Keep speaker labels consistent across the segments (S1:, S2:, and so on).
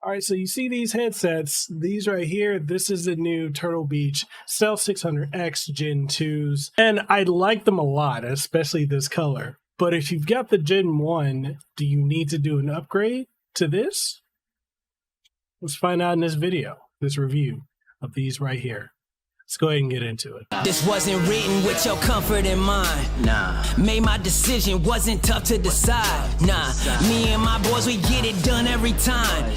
S1: All right, so you see these headsets, these right here, this is the new Turtle Beach Stealth 600X Gen 2s, and I like them a lot, especially this color. But if you've got the Gen 1, do you need to do an upgrade to this? Let's find out in this video, this review of these right here. Let's go ahead and get into it.
S2: This wasn't written with your comfort in mind. Nah. Made my decision, wasn't tough to decide. Nah. Me and my boys, we get it done every time.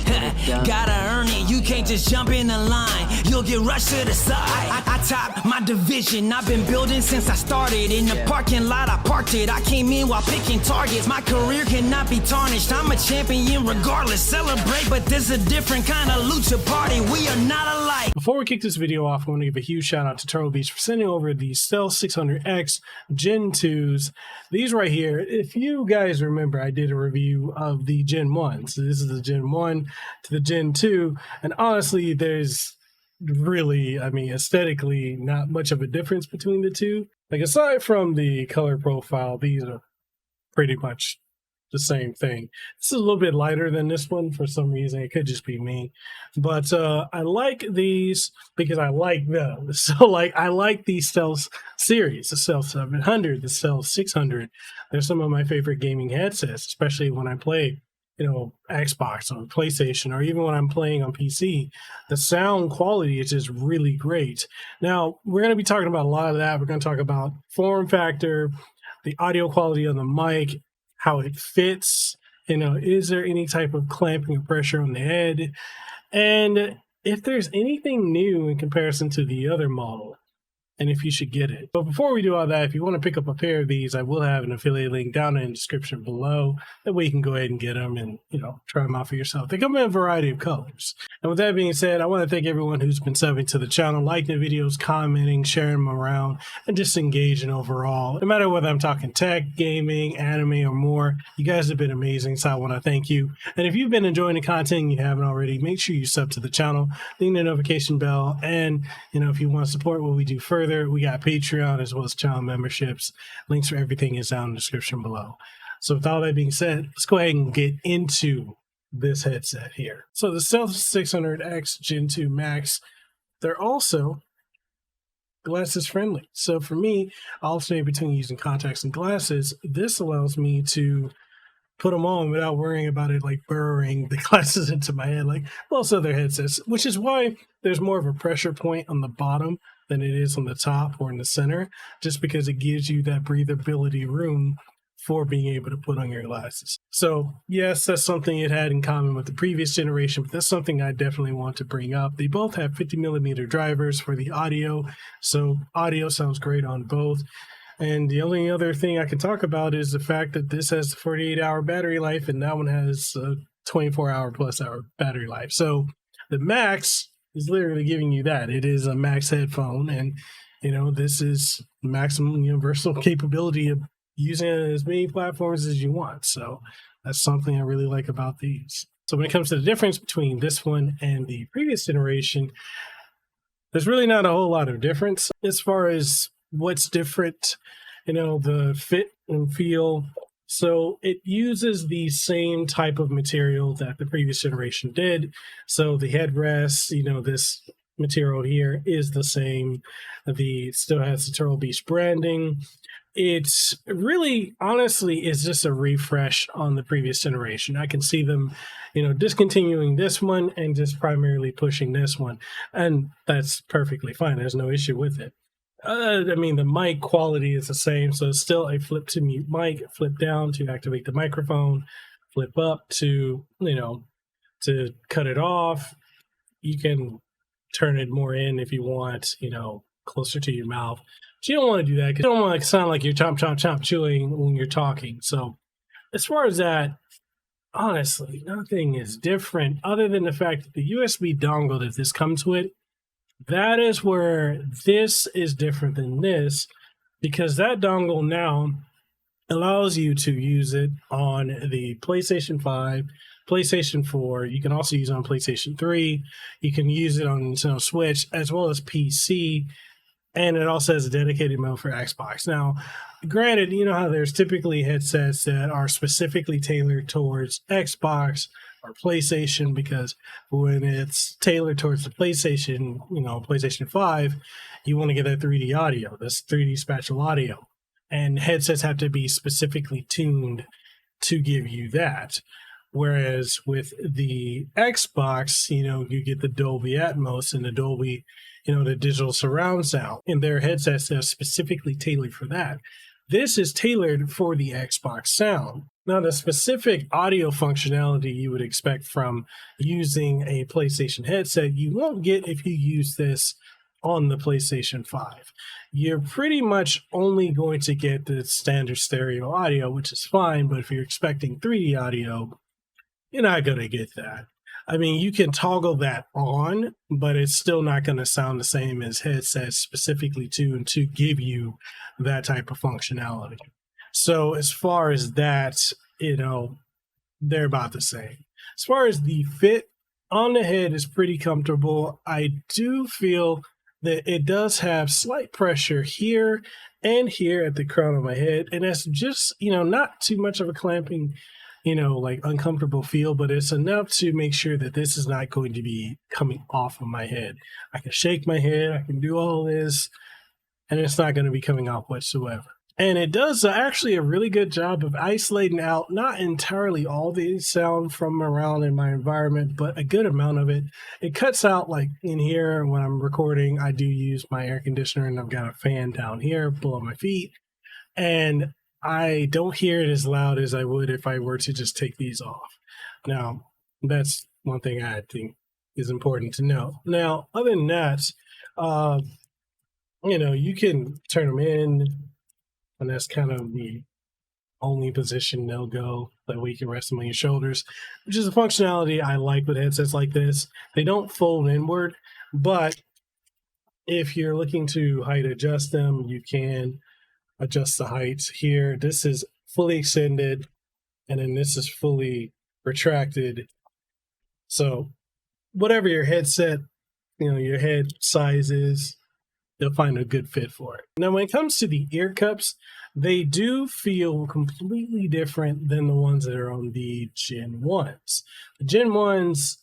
S2: Gotta earn it, you can't just jump in the line. You'll get rushed to the side. I top my division, I've been building since I started. In the parking lot, I parked it. I came in while picking targets. My career cannot be tarnished. I'm a champion regardless. Celebrate, but this is a different kind of lucha party. We are not alike.
S1: Before we kick this video off, I want to give a huge shout out to Turtle Beach for sending over the Stealth 600X Gen 2s. These right here, if you guys remember, I did a review of the Gen 1. So this is the Gen 1 to the Gen 2. And honestly, there's really, I mean, aesthetically, not much of a difference between the two. Like, aside from the color profile, these are pretty much the same thing. This is a little bit lighter than this one for some reason. It could just be me, but I like these because I like them. So like, I like the Stealth series, the Stealth 700, the Stealth 600. They're some of my favorite gaming headsets, especially when I play, you know, Xbox or PlayStation, or even when I'm playing on PC. The sound quality is just really great. Now, we're going to be talking about a lot of that. We're going to talk about form factor, the audio quality of the mic, how it fits, you know, is there any type of clamping or pressure on the head, and if there's anything new in comparison to the other model, and if you should get it. But before we do all that, if you want to pick up a pair of these, I will have an affiliate link down in the description below. That way you can go ahead and get them and, you know, try them out for yourself. They come in a variety of colors. And with that being said, I want to thank everyone who's been subbing to the channel, liking the videos, commenting, sharing them around, and just engaging overall. No matter whether I'm talking tech, gaming, anime, or more, you guys have been amazing, so I want to thank you. And if you've been enjoying the content and you haven't already, make sure you sub to the channel, ding the notification bell, and, you know, if you want to support what we do further, we got Patreon as well as channel memberships. Links for everything is down in the description below. So with all that being said, let's go ahead and get into this headset here. So the Stealth 600X Gen 2 Max, they're also glasses friendly. So for me, I alternate between using contacts and glasses. This allows me to put them on without worrying about it like burrowing the glasses into my head like most other headsets, which is why there's more of a pressure point on the bottom than it is on the top or in the center, just because it gives you that breathability room for being able to put on your glasses. So yes, that's something it had in common with the previous generation, but that's something I definitely want to bring up. They both have 50mm drivers for the audio, so audio sounds great on both. And the only other thing I can talk about is the fact that this has 48-hour battery life and that one has a 24-hour plus hour battery life. So the Max is literally giving you that. It is a Max headphone, and you know, this is maximum universal capability of using it as many platforms as you want. So that's something I really like about these. So when it comes to the difference between this one and the previous generation, there's really not a whole lot of difference as far as what's different, you know, the fit and feel. So it uses the same type of material that the previous generation did. So the headrest, you know, this material here is the same. It still has the Turtle Beach branding. It's really, honestly, is just a refresh on the previous generation. I can see them, you know, discontinuing this one and just primarily pushing this one. And that's perfectly fine. There's no issue with it. I mean, the mic quality is the same, so it's still a flip to mute mic, flip down to activate the microphone, flip up to, you know, to cut it off. You can turn it more in if you want, you know, closer to your mouth. But you don't want to do that because you don't want to sound like you're chomp chewing when you're talking. So as far as that, honestly, nothing is different other than the fact that the USB dongle that this comes with, that is where this is different than this, because that dongle now allows you to use it on the PlayStation 5, PlayStation 4. You can also use it on PlayStation 3. You can use it on Nintendo Switch as well as PC. And it also has a dedicated mode for Xbox. Now, granted, you know how there's typically headsets that are specifically tailored towards Xbox or PlayStation, because when it's tailored towards the PlayStation, PlayStation 5, you want to get that 3D audio, this 3D spatial audio. And headsets have to be specifically tuned to give you that. Whereas with the Xbox, you get the Dolby Atmos and the Dolby, the digital surround sound, and their headsets are specifically tailored for that. This is tailored for the Xbox sound. Now, the specific audio functionality you would expect from using a PlayStation headset, you won't get if you use this on the PlayStation 5. You're pretty much only going to get the standard stereo audio, which is fine, but if you're expecting 3D audio, you're not going to get that. I mean, you can toggle that on, but it's still not going to sound the same as headsets specifically tuned to give you that type of functionality. So as far as that, they're about the same. As far as the fit on the head is pretty comfortable. I do feel that it does have slight pressure here and here at the crown of my head. And that's just, not too much of a clamping, like uncomfortable feel, but it's enough to make sure that this is not going to be coming off of my head. I can shake my head, I can do all this, and it's not going to be coming off whatsoever. And it does actually a really good job of isolating out not entirely all the sound from around in my environment, but a good amount of it. It cuts out, like in here when I'm recording, I do use my air conditioner and I've got a fan down here below my feet. And I don't hear it as loud as I would if I were to just take these off. Now, that's one thing I think is important to know. Now, other than that, you can turn them in, and that's kind of the only position they'll go. That way you can rest them on your shoulders, which is a functionality I like with headsets like this. They don't fold inward, but if you're looking to height adjust them, you can adjust the heights here. This is fully extended, and then this is fully retracted. So whatever your headset, your head size is, they'll find a good fit for it. Now, when it comes to the ear cups, they do feel completely different than the ones that are on the Gen 1s. The Gen 1s,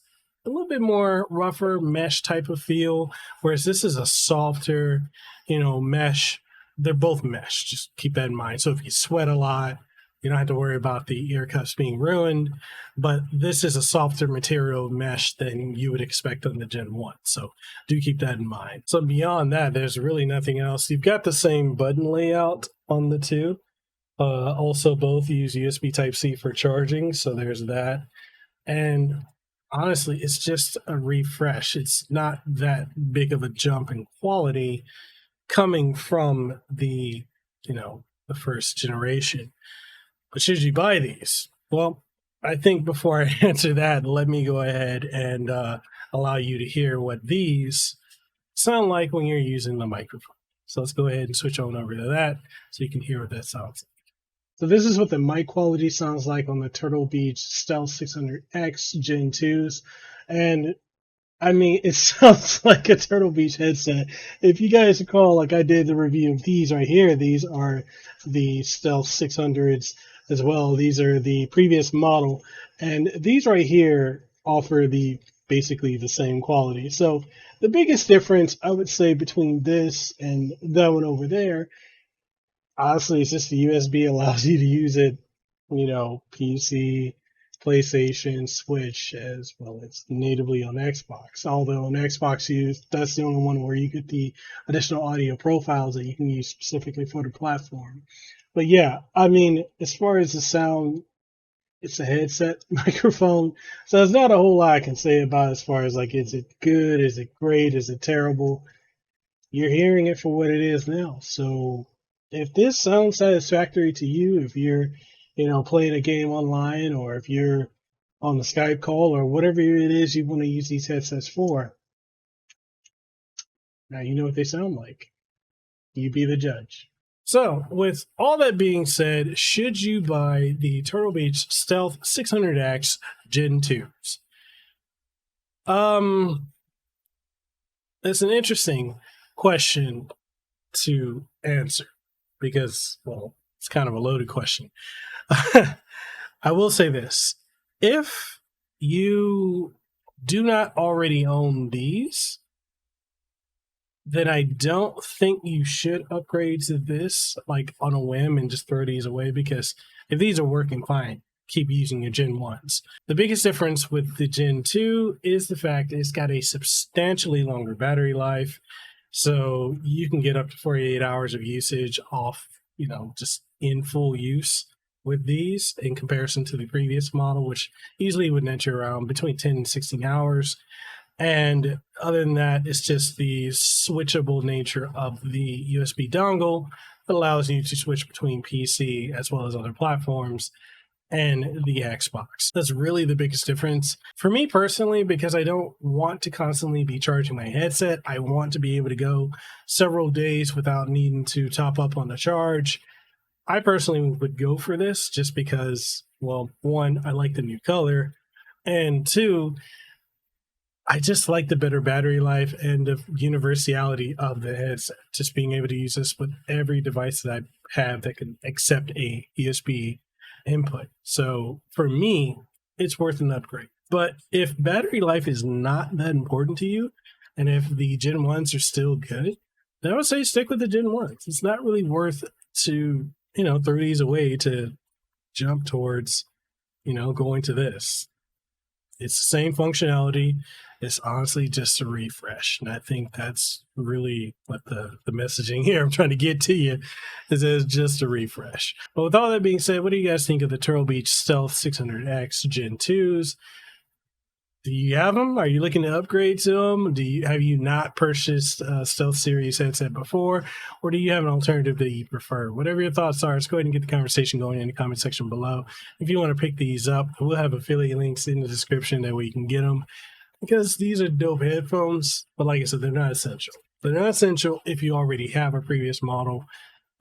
S1: a little bit more rougher mesh type of feel, whereas this is a softer, mesh. They're both mesh. Just keep that in mind. So if you sweat a lot, you don't have to worry about the ear cups being ruined, but this is a softer material mesh than you would expect on the Gen 1. So do keep that in mind. So beyond that, there's really nothing else. You've got the same button layout on the two. Also, both use USB Type-C for charging. So there's that. And honestly, it's just a refresh. It's not that big of a jump in quality coming from the first generation. But should you buy these? Well, I think before I answer that, let me go ahead and allow you to hear what these sound like when you're using the microphone. So let's go ahead and switch on over to that so you can hear what that sounds like. So this is what the mic quality sounds like on the Turtle Beach Stealth 600X Gen 2s. And I mean, it sounds like a Turtle Beach headset. If you guys recall, like I did the review of these right here, these are the Stealth 600s as well. These are the previous model, and these right here offer basically the same quality. So the biggest difference I would say between this and that one over there, honestly, it's just the USB allows you to use it, PC, PlayStation, Switch, as well as natively on Xbox. Although on Xbox, that's the only one where you get the additional audio profiles that you can use specifically for the platform. But yeah, I mean, as far as the sound, it's a headset microphone, so there's not a whole lot I can say about it as far as like, is it good, is it great, is it terrible? You're hearing it for what it is now. So if this sounds satisfactory to you, if you're playing a game online, or if you're on the Skype call, or whatever it is you want to use these headsets for, now you know what they sound like. You be the judge. So, with all that being said, should you buy the Turtle Beach Stealth 600X Gen 2s? It's an interesting question to answer because, well, it's kind of a loaded question. I will say this. If you do not already own these, then I don't think you should upgrade to this like on a whim and just throw these away, because if these are working fine, keep using your Gen 1s. The biggest difference with the Gen 2 is the fact that it's got a substantially longer battery life. So you can get up to 48 hours of usage off, just in full use with these in comparison to the previous model, which easily would net you around between 10 and 16 hours. And other than that, it's just the switchable nature of the USB dongle that allows you to switch between PC as well as other platforms and the Xbox. That's really the biggest difference for me personally, because I don't want to constantly be charging my headset. I want to be able to go several days without needing to top up on the charge. I personally would go for this just because, well, one, I like the new color, and two, I just like the better battery life and the universality of the headset. Just being able to use this with every device that I have that can accept a USB input. So for me, it's worth an upgrade. But if battery life is not that important to you, and if the Gen 1s are still good, then I would say stick with the Gen 1s. It's not really worth to, throw these away to jump towards, going to this. It's the same functionality. It's honestly just a refresh. And I think that's really what the messaging here I'm trying to get to you is that it's just a refresh. But with all that being said, what do you guys think of the Turtle Beach Stealth 600X Gen 2s? Do you have them? Are you looking to upgrade to them? Have you not purchased a Stealth Series headset before? Or do you have an alternative that you prefer? Whatever your thoughts are, let's go ahead and get the conversation going in the comment section below. If you want to pick these up, we'll have affiliate links in the description that way you can get them, because these are dope headphones. But like I said, they're not essential. They're not essential if you already have a previous model.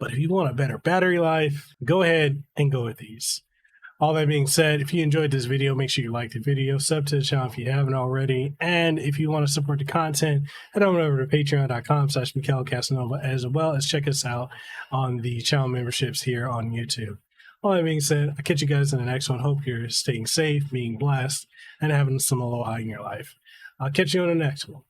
S1: But if you want a better battery life, go ahead and go with these. All that being said, if you enjoyed this video, make sure you like the video, sub to the channel if you haven't already, and if you want to support the content, head on over to patreon.com/Mekel Kasanova, as well as check us out on the channel memberships here on YouTube. All that being said, I'll catch you guys in the next one. Hope you're staying safe, being blessed, and having some aloha in your life. I'll catch you on the next one.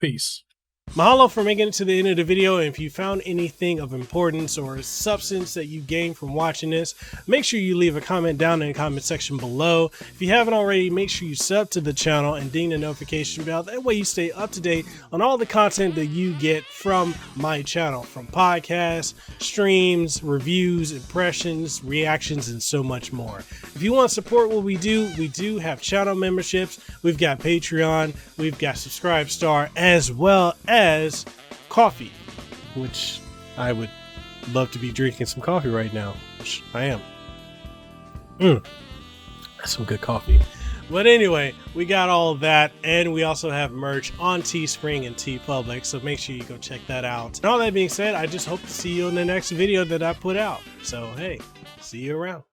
S1: Peace. Mahalo for making it to the end of the video. And if you found anything of importance or substance that you gained from watching this, make sure you leave a comment down in the comment section below. If you haven't already, make sure you sub to the channel and ding the notification bell. That way you stay up to date on all the content that you get from my channel, from podcasts, streams, reviews, impressions, reactions, and so much more. If you want to support what we do have channel memberships. We've got Patreon, we've got Subscribestar, as well as coffee, which I would love to be drinking some coffee right now, which I am. That's some good coffee. But anyway, we got all of that, and we also have merch on Teespring and TeePublic, so make sure you go check that out. And all that being said, I just hope to see you in the next video that I put out. So hey, see you around.